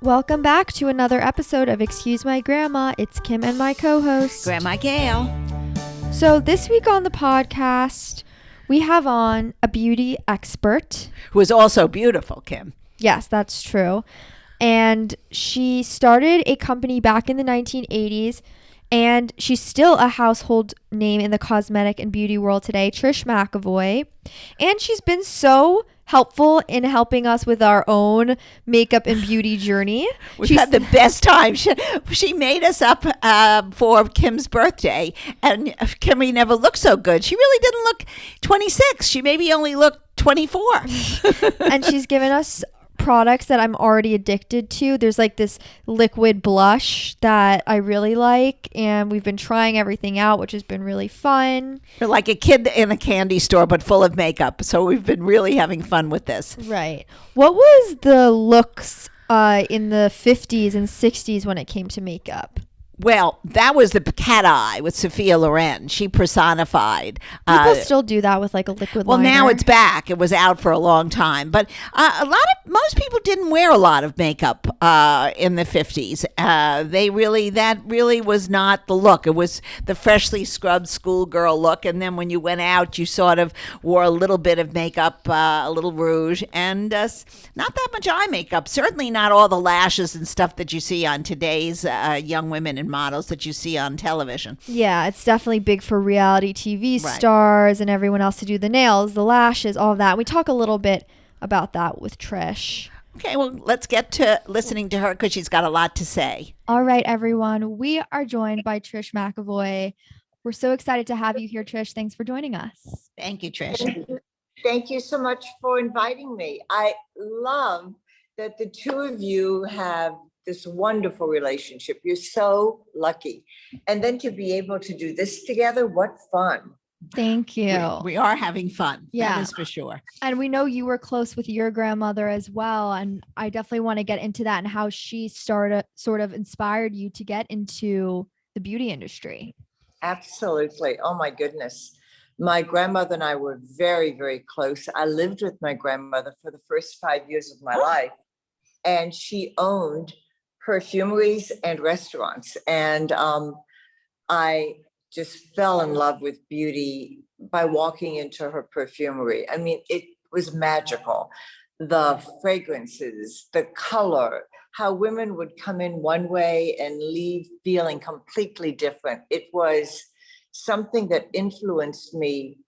Welcome back to another episode of Excuse My Grandma. It's Kim and my co-host, Grandma Gail. So this week on the podcast, we have on a beauty expert. Who is also beautiful, Kim. Yes, that's true. And she started a company back in the 1980s, and she's still a household name in the cosmetic and beauty world today, Trish McEvoy. And she's been so helpful in helping us with our own makeup and beauty journey. We've had the best time. She made us up for Kim's birthday, and Kimmy never looked so good. She really didn't look 26. She maybe only looked 24. And she's given us products that I'm already addicted to. There's like this liquid blush that I really like, and we've been trying everything out, which has been really fun. We're like a kid in a candy store, but full of makeup. So we've been really having fun with this. Right. What was the looks in the 50s and 60s when it came to makeup? Well, that was the cat eye with Sophia Loren. She personified. People still do that with like a liquid liner. Well, now it's back. It was out for a long time. But most people didn't wear a lot of makeup in the 50s. That really was not the look. It was the freshly scrubbed schoolgirl look. And then when you went out, you sort of wore a little bit of makeup, a little rouge, and not that much eye makeup. Certainly not all the lashes and stuff that you see on today's young women and models that you see on television. Yeah, it's definitely big for reality TV stars and everyone else to do the nails, the lashes, all of that. We talk a little bit about that with Trish. Okay, well, let's get to listening to her because she's got a lot to say. All right, everyone. We are joined by Trish McEvoy. We're so excited to have you here, Trish. Thanks for joining us. Thank you, Trish. Thank you so much for inviting me. I love that the two of you have this wonderful relationship. You're so lucky. And then to be able to do this together, what fun. Thank you. We are having fun. Yeah. That is for sure. And we know you were close with your grandmother as well. And I definitely want to get into that and how she sort of inspired you to get into the beauty industry. Absolutely. Oh my goodness. My grandmother and I were very, very close. I lived with my grandmother for the first 5 years of my life. And she owned perfumeries and restaurants. And I just fell in love with beauty by walking into her perfumery. I mean, it was magical. The fragrances, the color, how women would come in one way and leave feeling completely different. It was something that influenced me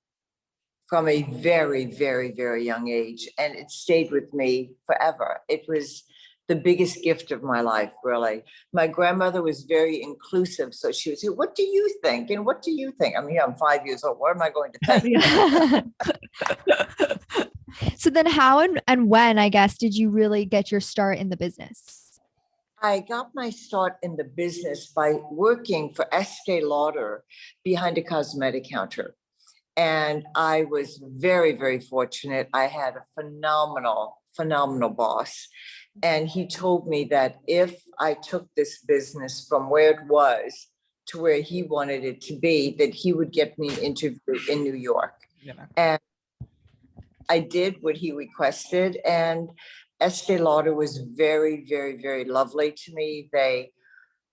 from a very, very, very young age. And it stayed with me forever. It was the biggest gift of my life, really. My grandmother was very inclusive. So she would say, what do you think? And what do you think? I mean, I'm 5 years old. What am I going to think? So then how and when, I guess, did you really get your start in the business? I got my start in the business by working for Estee Lauder behind a cosmetic counter. And I was very, very fortunate. I had a phenomenal boss. And he told me that if I took this business from where it was to where he wanted it to be, that he would get me an interview in New York. Yeah. And I did what he requested. And Estee Lauder was very, very, very lovely to me. They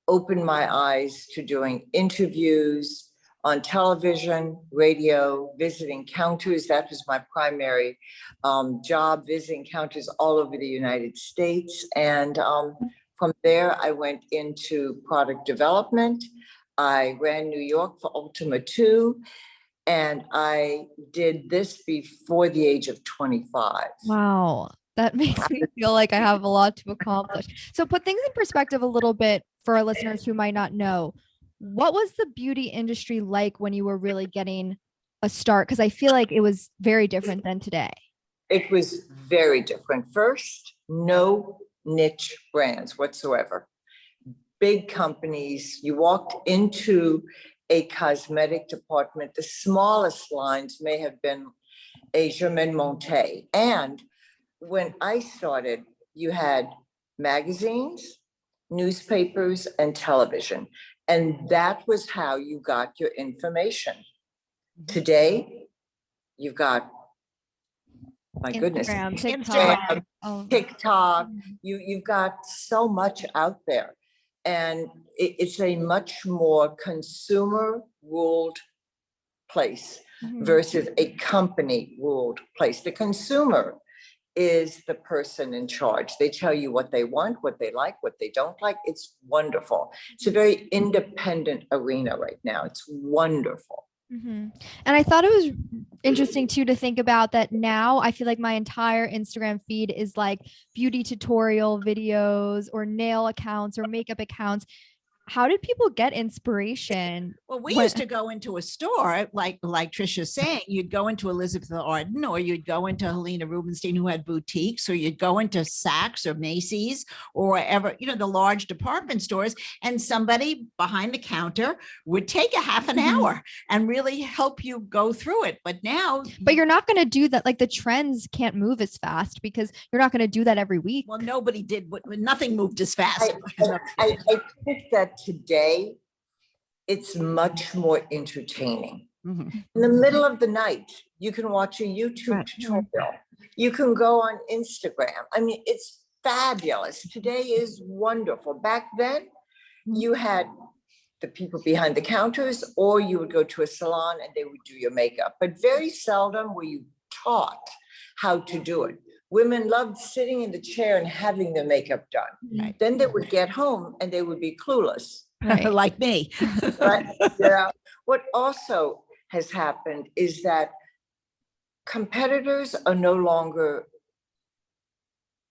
opened my eyes to doing interviews on television, radio, visiting counters. That was my primary job, visiting counters all over the United States. And from there, I went into product development. I ran New York for Ultima 2, and I did this before the age of 25. Wow. That makes me feel like I have a lot to accomplish. So put things in perspective a little bit for our listeners who might not know. What was the beauty industry like when you were really getting a start? Because I feel like it was very different than today. It was very different. First, no niche brands whatsoever. Big companies. You walked into a cosmetic department. The smallest lines may have been a Germain Montet. And when I started, you had magazines, newspapers, and television. And that was how you got your information. Today, you've got my goodness, Instagram, Instagram. TikTok. Oh. TikTok. Mhm. You've got so much out there, and it's a much more consumer ruled place Mhm. versus a company ruled place. The consumer is the person in charge. They tell you what they want, what they like, what they don't like. It's wonderful. It's a very independent arena right now. It's wonderful. And I thought it was interesting too to think about that now. I feel like my entire Instagram feed is like beauty tutorial videos or nail accounts or makeup accounts. How did people get inspiration? Well, we used to go into a store, like Trisha's saying, you'd go into Elizabeth Arden, or you'd go into Helena Rubinstein, who had boutiques, or you'd go into Saks or Macy's or wherever, the large department stores, and somebody behind the counter would take a half an hour and really help you go through it. But now, But you're not going to do that. Like the trends can't move as fast because you're not going to do that every week. well, nobody did, nothing moved as fast. I think that today it's much more entertaining. Mhm. In the middle of the night, you can watch a YouTube tutorial. You can go on Instagram. I mean, it's fabulous. Today is wonderful. Back then, you had the people behind the counters, or you would go to a salon and they would do your makeup. But very seldom were you taught how to do it. Women loved sitting in the chair and having their makeup done. Right. Then they would get home and they would be clueless. Right. Like me. Right? Yeah. What also has happened is that competitors are no longer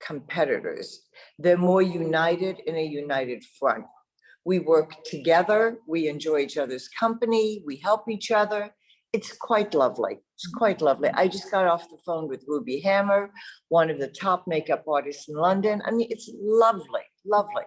competitors. They're more united in a united front. We work together. We enjoy each other's company. We help each other. It's quite lovely. It's quite lovely. I just got off the phone with Ruby Hammer, one of the top makeup artists in London. I mean, it's lovely, lovely.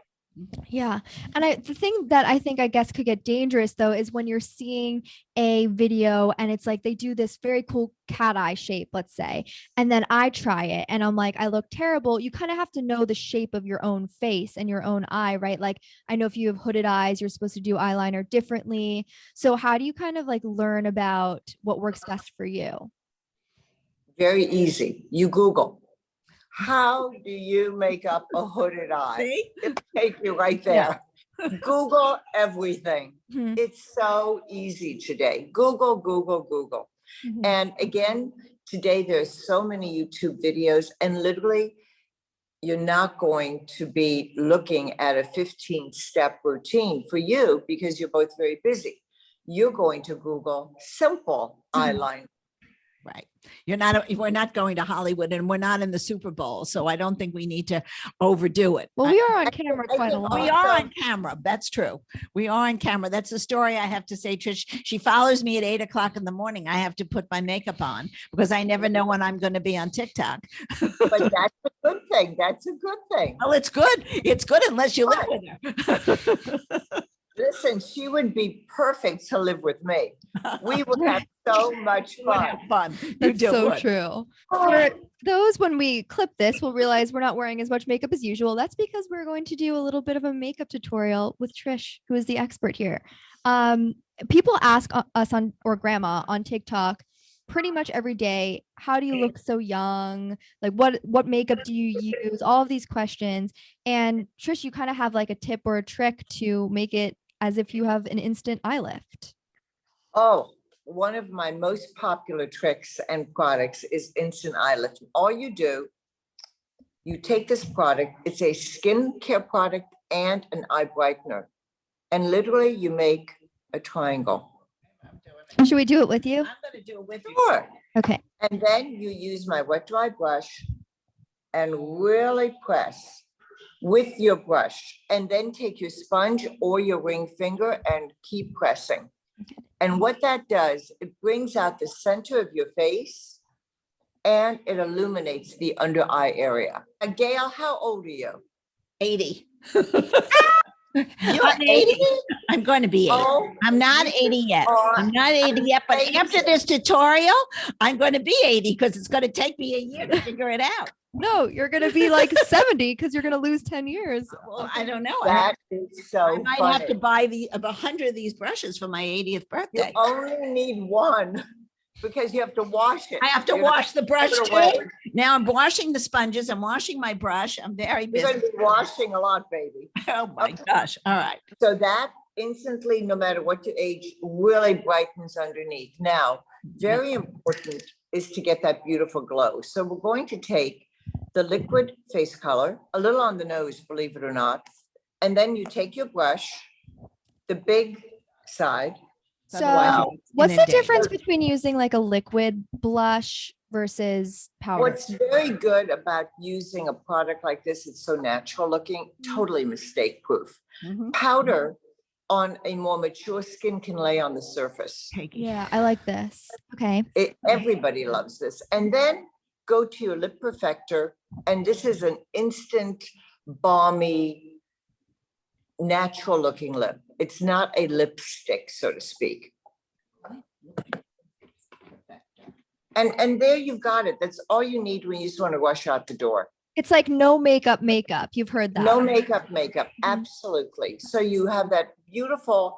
Yeah. And the thing that I think I guess could get dangerous though is when you're seeing a video and it's like they do this very cool cat eye shape, let's say, and then I try it and I'm like, I look terrible. You kind of have to know the shape of your own face and your own eye, right? Like I know if you have hooded eyes, you're supposed to do eyeliner differently. So how do you kind of like learn about what works best for you? Very easy. You Google. How do you make up a hooded eye? See? It'll take you right there. Google everything. Mhm. It's so easy today. Google, Google, Google. Mhm. And again, today there's so many YouTube videos, and literally you're not going to be looking at a 15-step routine for you because you're both very busy. You're going to Google simple eyeliner. Right. We're not going to Hollywood and we're not in the Super Bowl. So I don't think we need to overdo it. Well, we are on camera quite a think lot. We are on camera. That's true. We are on camera. That's the story I have to say, Trish. She follows me at 8:00 in the morning. I have to put my makeup on because I never know when I'm going to be on TikTok. But that's a good thing. That's a good thing. Well, it's good. It's good unless you live with her. Listen, she would be perfect to live with me. We would have so much You would fun. have fun. You That's do so would. true. For those, when we clip this, we'll realize we're not wearing as much makeup as usual. That's because we're going to do a little bit of a makeup tutorial with Trish, who is the expert here. People ask us or Grandma on TikTok pretty much every day, how do you look so young? Like what makeup do you use? All of these questions. And Trish, you kind of have like a tip or a trick to make it as if you have an instant eye lift. Oh, one of my most popular tricks and products is instant eye lift. All you do, you take this product, it's a skincare product and an eye brightener, and literally you make a triangle. Should we do it with you? I'm going to do it with you. Sure. Okay. And then you use my wet dry brush and really press with your brush, and then take your sponge or your ring finger and keep pressing. And what that does, it brings out the center of your face and it illuminates the under eye area. Gail, how old are you? 80. You're I'm 80. I'm going to be 80. Oh, I'm not you 80 yet. are I'm not 80 yet, but amazing. after this tutorial, I'm going to be 80 because it's going to take me a year to figure it out. No, you're going to be like 70 because you're going to lose 10 years. Well, I don't know. That is so I might funny. have to buy 100 of these brushes for my 80th You birthday. only need one. because you have to wash it. I have to You're not wash the brush giving it away. too. Now I'm washing the sponges. I'm washing my brush. I'm very You're going busy. to be washing a lot, baby. Oh my gosh. All right. So that instantly, no matter what your age, really brightens underneath. Now, very important is to get that beautiful glow. So we're going to take the liquid face color, a little on the nose, believe it or not. And then you take your brush, the big side. So what's the inundated. difference between using like a liquid blush versus powder? What's very good about using a product like this, it's so natural looking, totally mistake proof. Mhm. Powder on a more mature skin can lay on the surface. Yeah, I like this. Okay. Everybody loves this. And then go to your lip perfector. And this is an instant, balmy, natural looking lip. It's not a lipstick, so to speak. And there you've got it. That's all you need when you just want to rush out the door. It's like no makeup. You've heard that. No makeup. Absolutely. So you have that beautiful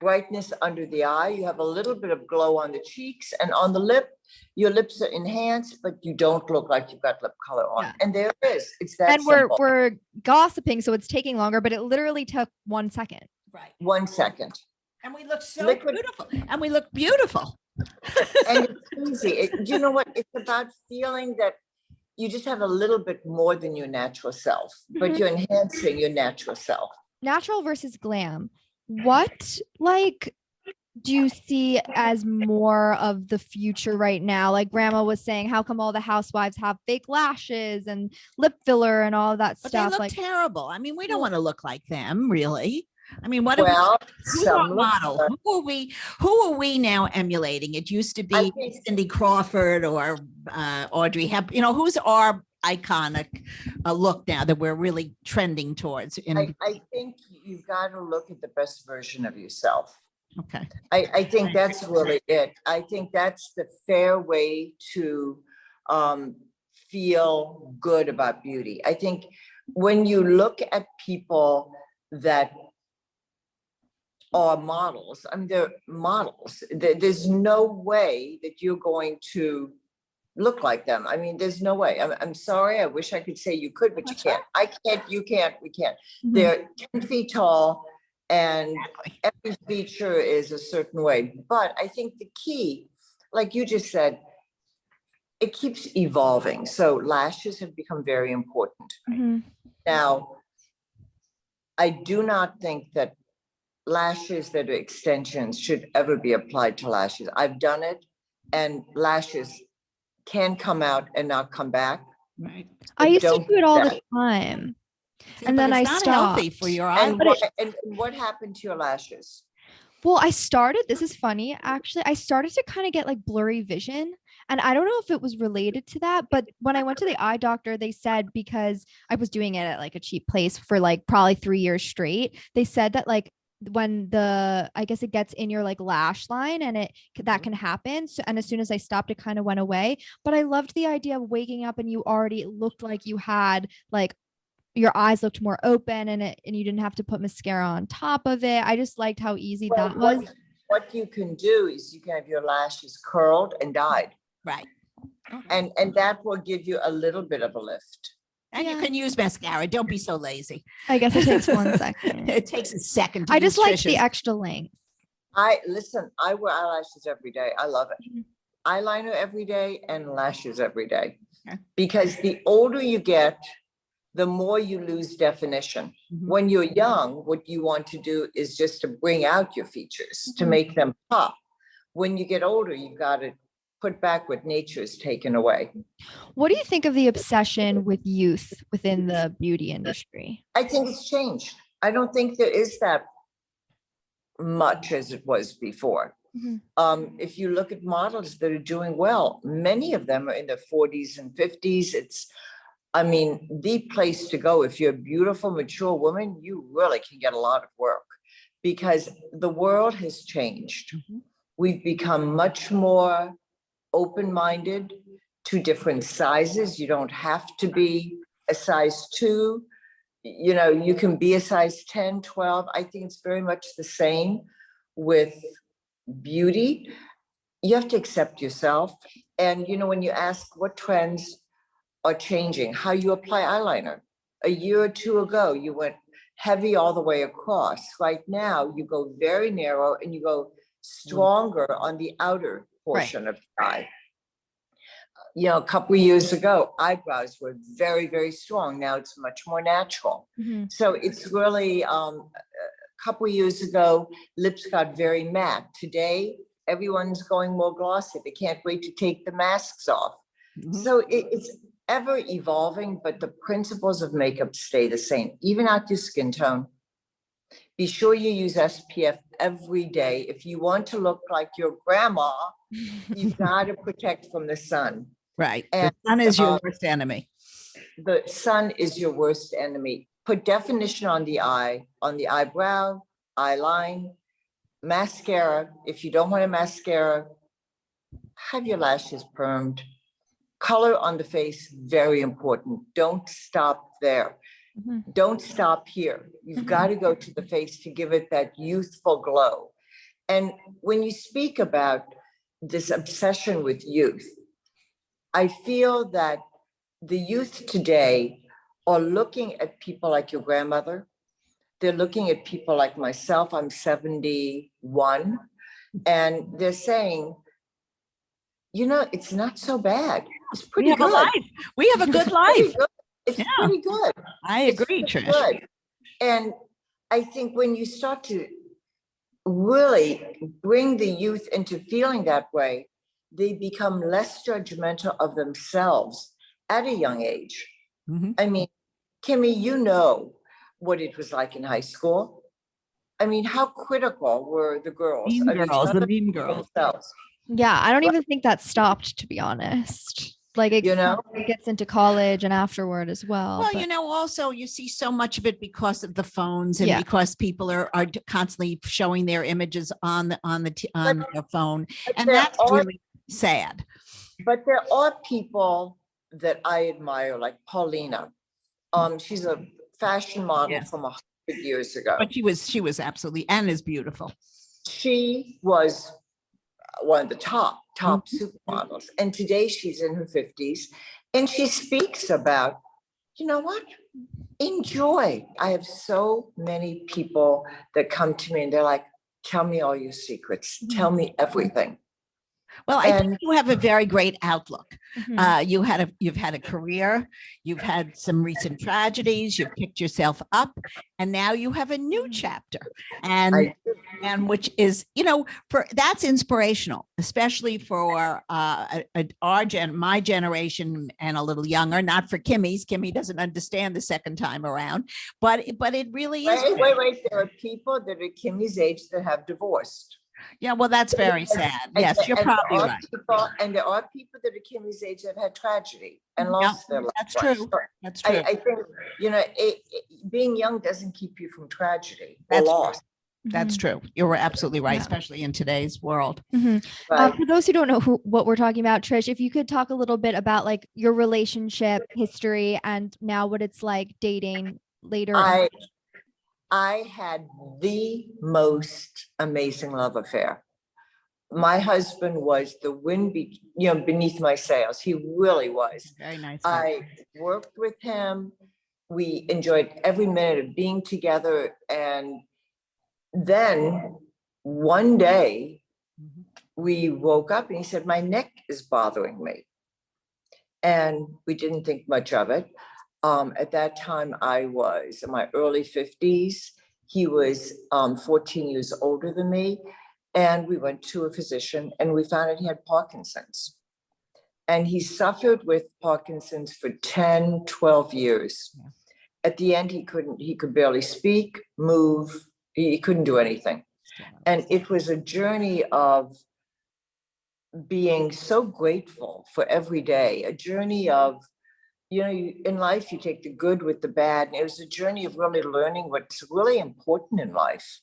brightness under the eye. You have a little bit of glow on the cheeks and on the lip. Your lips are enhanced, but you don't look like you've got lip color on. Yeah. And there it is. It's that And simple. we're gossiping, so it's taking longer, but it literally took 1 second. Right. 1 second. And we look so Liquid- beautiful. And we look beautiful. And it's easy. You know what? It's about feeling that you just have a little bit more than your natural self, but you're enhancing your natural self. Natural versus glam. What like do you see as more of the future right now? Like Grandma was saying, how come all the housewives have fake lashes and lip filler and all of that But stuff? they look Like terrible. I mean, we don't want to look like them, really. I mean, what Well, who's our some look model? good. Who are we now emulating? It used to I be think- Cindy Crawford or Audrey Hep. You know, who's our iconic look now that we're really trending towards? I think you've got to look at the best version of yourself. Okay. I think that's really it. I think that's the fair way to feel good about beauty. I think when you look at people that are models, I mean, they're models. There's no way that you're going to look like them. I mean, there's no way. I'm sorry. I wish I could say you could, but That's you can't. I can't, you can't, we can't. Mhm. They're 10 feet tall and Exactly. every feature is a certain way. But I think the key, like you just said, it keeps evolving. So lashes have become very important. Mhm. Now, I do not think that lashes that are extensions should ever be applied to lashes. I've done it, and lashes can come out and not come back. Right. I But used to don't do it all do the time. See, And but then it's I not healthy for stopped. your eyes. And what happened to your lashes? Well, this is funny, actually. I started to kind of get like blurry vision. And I don't know if it was related to that, but when I went to the eye doctor, they said, because I was doing it at like a cheap place for like probably 3 years straight, they said that like when I guess it gets in your like lash line and that can happen. So, and as soon as I stopped, it kind of went away. But I loved the idea of waking up and you already looked like you had like your eyes looked more open and you didn't have to put mascara on top of it. I just liked how easy Well, that was. what you can do is you can have your lashes curled and dyed, Right. and that will give you a little bit of a lift. And you Yeah. can use mascara. Don't be so lazy. I guess it takes 1 second. It takes a second. To I just use like the Trish's. extra length. I wear eyelashes every day. I love it. Mhm. Eyeliner every day and lashes every day. Okay. Because the older you get, the more you lose definition. Mhm. When you're young, what you want to do is just to bring out your features, to Mhm. make them pop. When you get older, you've got to put back what nature's taken away. What do you think of the obsession with youth within the beauty industry? I think it's changed. I don't think there is that much as it was before. Mhm. If you look at models that are doing well, many of them are in their 40s and 50s. It's, I mean, the place to go. If you're a beautiful, mature woman, you really can get a lot of work because the world has changed. Mhm. We've become much more open-minded to different sizes. You don't have to be a size 2. You know, you can be a size 10, 12. I think it's very much the same with beauty. you have to accept yourself. And, when you ask what trends are changing, how you apply eyeliner. A year or two ago, you went heavy all the way across. Right now, you go very narrow and you go stronger on the outer portion of the eye. A couple of years ago, eyebrows were very, very strong. Now it's much more natural. So it's really, a couple of years ago, lips got very matte. Today, everyone's going more glossy. They can't wait to take the masks off. So it's ever evolving, but the principles of makeup stay the same, even out your skin tone. Be sure you use SPF every day. If you want to look like your grandma, you've got to protect from the sun. Right. And the sun is your worst enemy. The sun is your worst enemy. Put definition on the eye, on the eyebrow, eye line, mascara. If you don't want a mascara, have your lashes permed. Color on the face, very important. Don't stop there. Don't stop here. You've got to go to the face to give it that youthful glow. And when you speak about this obsession with youth, I feel that the youth today are looking at people like your grandmother. They're looking at people like myself. I'm 71. And they're saying, it's not so bad. It's pretty good. Life. We have a good life. It's pretty good. I agree, Trish. Good. And I think when you start to really bring the youth into feeling that way, they become less judgmental of themselves at a young age. I mean, Kimmy, you know what it was like in high school. I mean, how critical were the girls? The mean girls. Themselves. Yeah, I don't even think that stopped, to be honest. Like, it gets into college and afterward as well. Well, also you see so much of it because of the phones and because people are constantly showing their images on their phone. And that's really sad. But there are people that I admire, like Paulina. She's a fashion model from 100 years ago. But she was absolutely, and is beautiful. She was one of the top supermodels. And today she's in her 50s. And she speaks about, enjoy. I have so many people that come to me and they're like, tell me all your secrets. Tell me everything. Well, I think you have a very great outlook. You've had a career, you've had some recent tragedies, you've picked yourself up, and now you have a new chapter. And which is, that's inspirational, especially for my generation and a little younger, not for Kimmy's. Kimmy doesn't understand the second time around, but it really is. Wait. There are people that are Kimmy's age that have divorced. Yeah, well, that's very sad. Yes, you're probably right. And there are people that are Kimmy's age that had tragedy and lost their life. That's true. That's true. I think, being young doesn't keep you from tragedy or loss. That's true. You're absolutely right, especially in today's world. For those who don't know what we're talking about, Trish, if you could talk a little bit about like your relationship history and now what it's like dating later. I had the most amazing love affair. My husband was the wind beneath my sails. He really was. Very nice. I worked with him. We enjoyed every minute of being together. And then one day we woke up and he said, my neck is bothering me. And we didn't think much of it. At that time, I was in my early 50s. He was 14 years older than me. And we went to a physician and we found out he had Parkinson's. And he suffered with Parkinson's for 10, 12 years. Yeah. At the end, he could barely speak, move. He couldn't do anything. And it was a journey of being so grateful for every day, a journey of, in life, you take the good with the bad. And it was a journey of really learning what's really important in life.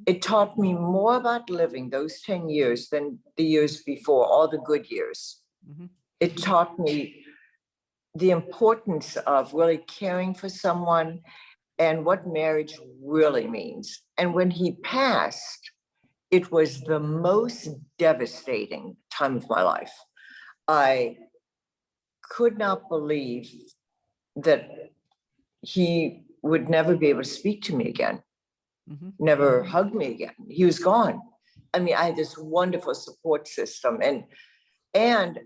It taught me more about living those 10 years than the years before, all the good years. It taught me the importance of really caring for someone and what marriage really means. And when he passed, it was the most devastating time of my life. I could not believe that he would never be able to speak to me again, never hug me again. He was gone. I mean, I had this wonderful support system, and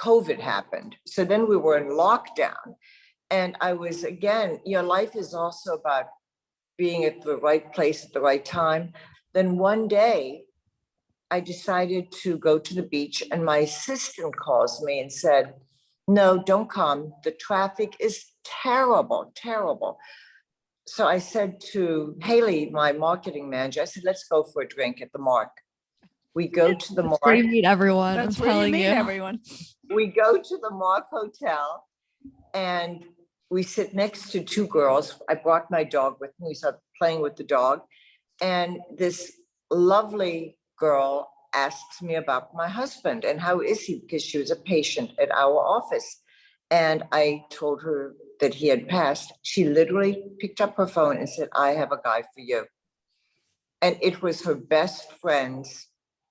COVID happened. So then we were in lockdown, and I was, again, life is also about being at the right place at the right time. Then one day I decided to go to the beach, and my assistant calls me and said, no, don't come. The traffic is terrible, terrible. So I said to Haley, my marketing manager, I said, let's go for a drink at the Mark. We go to the Mark. Where you meet everyone. That's I'm where you telling meet you. everyone. We go to the Mark Hotel, and we sit next to two girls. I brought my dog with me. We started playing with the dog. And this lovely girl asks me about my husband and how is he, because she was a patient at our office. And I told her that he had passed. She literally picked up her phone and said, I have a guy for you. And it was her best friend's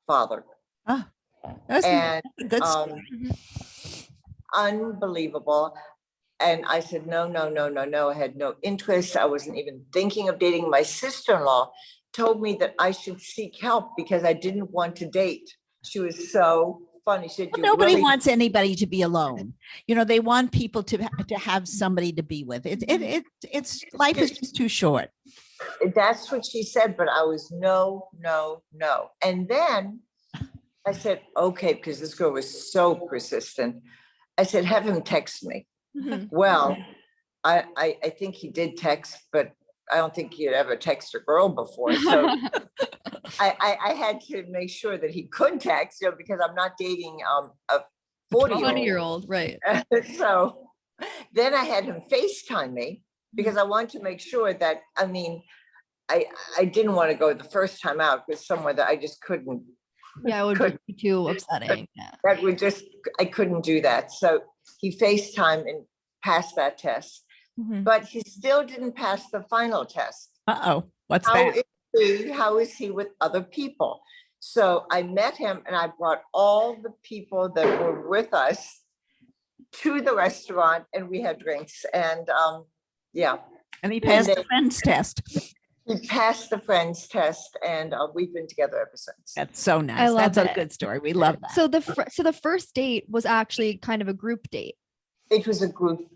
father. Oh, that's And a good story. unbelievable. And I said, no. I had no interest. I wasn't even thinking of dating. My sister-in-law told me that I should seek help because I didn't want to date. She was so funny. She said, Nobody wants anybody to be alone. They want people to have somebody to be with. It's life is just too short. That's what she said, but I was no. And then I said, okay, because this girl was so persistent. I said, have him text me. Well, I think he did text, but I don't think he had ever texted a girl before. So I had to make sure that he could text, because I'm not dating a 40-year-old. Right. So then I had him FaceTime me because I wanted to make sure that, I didn't want to go the first time out with someone that I just couldn't. Yeah, it would be too upsetting. Yeah. I couldn't do that. So he FaceTimed and passed that test. But he still didn't pass the final test. Uh-oh, what's that? How is he with other people? So I met him, and I brought all the people that were with us to the restaurant, and we had drinks. And yeah. And he passed the friends test. He passed the friends test, and we've been together ever since. That's so nice. That's a good story. We love that. So the first date was actually kind of a group date. It was a group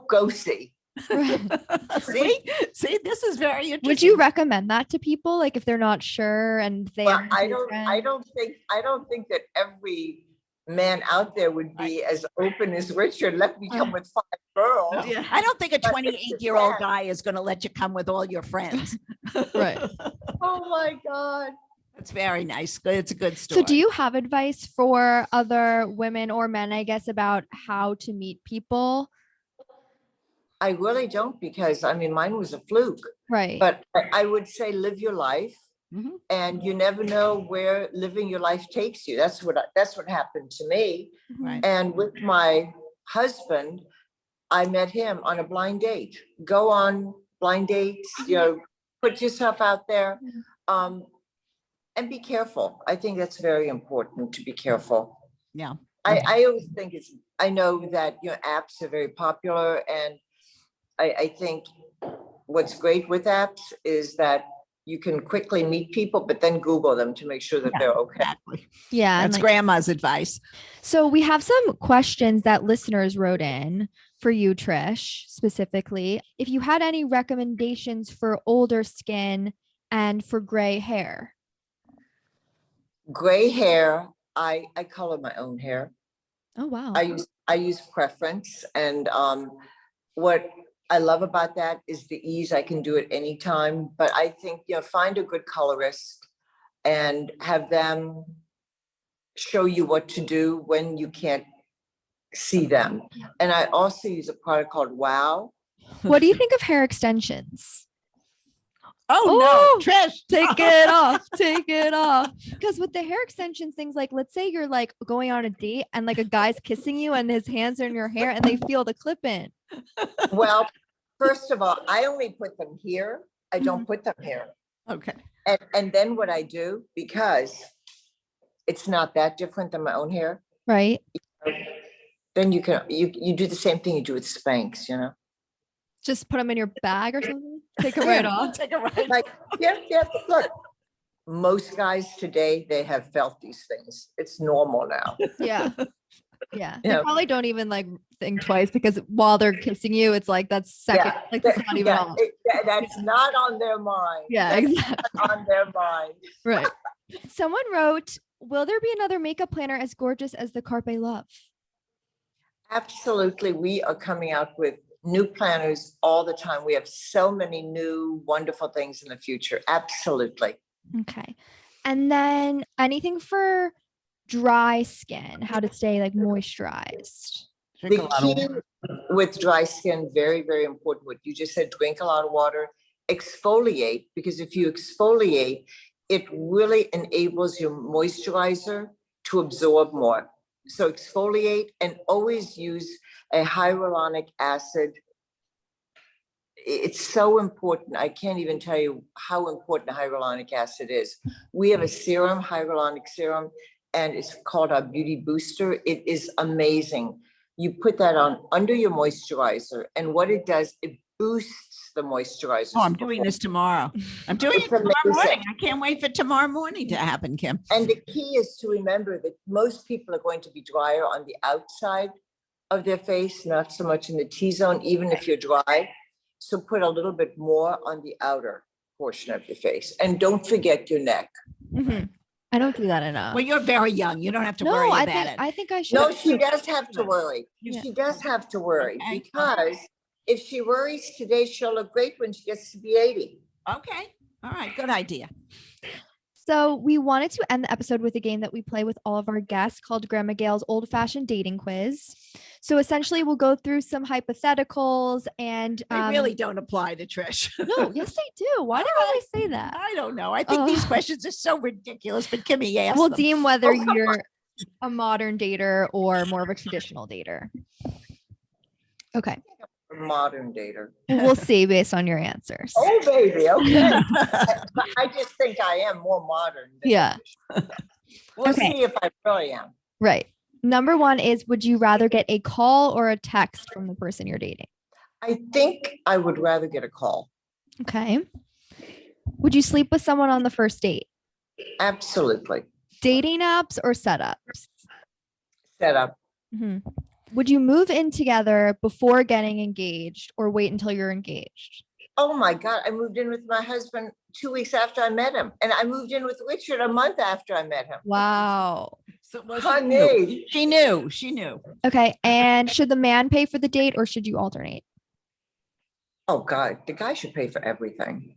go-see. See, this is very interesting. Would you recommend that to people, like if they're not sure and they? Well, I don't think that every man out there would be as open as Richard. Let me come with 5 girls. Yeah. I don't think a 28-year-old guy is going to let you come with all your friends. Right. Oh my God. That's very nice. It's a good story. So do you have advice for other women or men, I guess, about how to meet people? I really don't, because mine was a fluke. Right. But I would say live your life, and you never know where living your life takes you. That's what happened to me. Right. And with my husband, I met him on a blind date. Go on blind dates, put yourself out there, and be careful. I think that's very important to be careful. Yeah. I always think I know that apps are very popular, and I think what's great with apps is that you can quickly meet people, but then Google them to make sure that they're okay. Exactly. Yeah. That's grandma's advice. So we have some questions that listeners wrote in for you, Trish, specifically. If you had any recommendations for older skin and for gray hair. Gray hair, I color my own hair. Oh, wow. I use preference, and what I love about that is the ease. I can do it anytime, but I think, find a good colorist and have them show you what to do when you can't see them. And I also use a product called Wow. What do you think of hair extensions? Oh, no, Trish, take it off. Take it off. Because with the hair extensions, things like, let's say you're like going on a date and like a guy's kissing you and his hands are in your hair and they feel the clip in. Well, first of all, I only put them here. I don't put them here. Okay. And then what I do, because it's not that different than my own hair, Right. then you do the same thing you do with Spanx, Just put them in your bag or something. Take it right off. Take it right. Like, yeah, look, most guys today, they have felt these things. It's normal now. Yeah. Yeah. They Yeah. probably don't even like think twice because while they're kissing you, it's like that's second. Yeah. Like that's not even on. That's not on their mind. Yeah, That's exactly. not on their mind. Right. Someone wrote, will there be another makeup planner as gorgeous as the Carpe Love? Absolutely. We are coming out with new planners all the time. We have so many new wonderful things in the future. Absolutely. Okay. And then anything for dry skin, how to stay like moisturized. Drink a The lot of key water. with dry skin, very, very important. What you just said, drink a lot of water, exfoliate, because if you exfoliate, it really enables your moisturizer to absorb more. So exfoliate and always use a hyaluronic acid. It's so important. I can't even tell you how important hyaluronic acid is. We have a serum, hyaluronic serum, and it's called our Beauty Booster. It is amazing. You put that on under your moisturizer, and what it does, it boosts the moisturizer. Oh, I'm doing this tomorrow. I'm doing it It's tomorrow amazing. morning. I can't wait for tomorrow morning to happen, Kim. And the key is to remember that most people are going to be drier on the outside of their face, not so much in the T-zone, even if you're dry. So put a little bit more on the outer portion of your face. And don't forget your neck. Mm-hmm. I don't do that enough. Well, you're very young. You don't have to worry No, about it. I think I should. No, she does have to worry. Yeah. She does have to worry Okay. because if she worries today, she'll look great when she gets to be 80. Okay. All right. Good idea. So we wanted to end the episode with a game that we play with all of our guests called Grandma Gail's Old Fashioned Dating Quiz. So essentially we'll go through some hypotheticals and They really don't apply to Trish. no, yes they do. Why do I always say that? I don't know. I think these questions are so ridiculous, but Kimmy asked We'll them. deem whether Oh, come you're a modern dater or more of a traditional dater. Okay. A modern dater. We'll see based on your answers. Oh, baby. Okay. But I just think I am more modern. than Yeah. We'll Okay. see if I really am. Right. Number one is, would you rather get a call or a text from the person you're dating? I think I would rather get a call. Okay. Would you sleep with someone on the first date? Absolutely. Dating apps or setups? Set up. Mhm. Would you move in together before getting engaged or wait until you're engaged? Oh my God. I moved in with my husband 2 weeks after I met him. And I moved in with Richard a month after I met him. Wow. So, well, Honey. she knew. She knew. Okay. And should the man pay for the date or should you alternate? Oh God. The guy should pay for everything.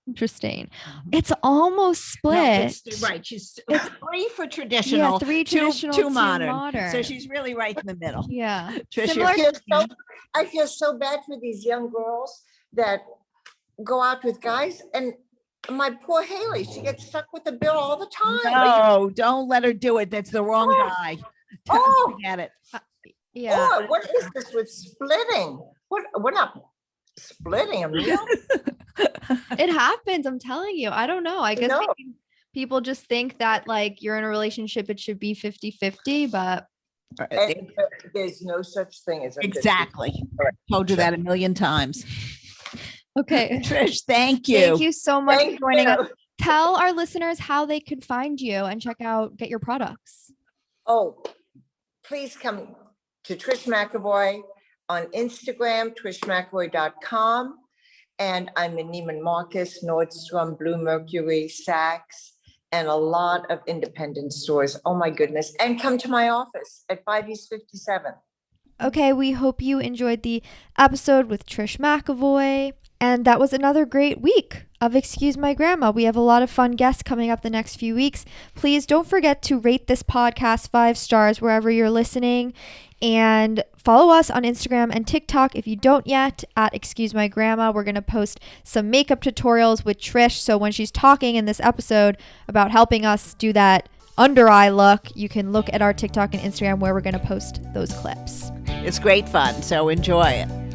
Interesting. It's almost No, split. it's right. She's it's 3 for traditional, Yeah, 3 two- traditional, two 2 modern. modern. So she's really right in the middle. Yeah. Trish, Similar- I feel so bad for these young girls that go out with guys, and my poor Haley, she gets stuck with the bill all the time. No, don't let her do it. That's the wrong Oh. guy. Oh. Forget it. Yeah. Oh, what is this with splitting? We're not splitting them. It happens. I'm telling you. I don't know. I guess No. maybe people just think that like you're in a relationship, it should be 50-50, but And there's no such thing as a 50. Exactly. Told you that a million times. okay. Trish, thank you. Thank you so much Thank for joining you. us. Tell our listeners how they could find you and get your products. Oh, please come to Trish McEvoy on Instagram, trishmcevoy.com. And I'm in Neiman Marcus, Nordstrom, Blue Mercury, Saks, and a lot of independent stores. Oh my goodness. And come to my office at 5 East 57. Okay, we hope you enjoyed the episode with Trish McEvoy. And that was another great week of Excuse My Grandma. We have a lot of fun guests coming up the next few weeks. Please don't forget to rate this podcast 5 stars wherever you're listening. And follow us on Instagram and TikTok if you don't yet at Excuse My Grandma. We're going to post some makeup tutorials with Trish. So when she's talking in this episode about helping us do that under eye look, you can look at our TikTok and Instagram where we're going to post those clips. It's great fun, so enjoy it.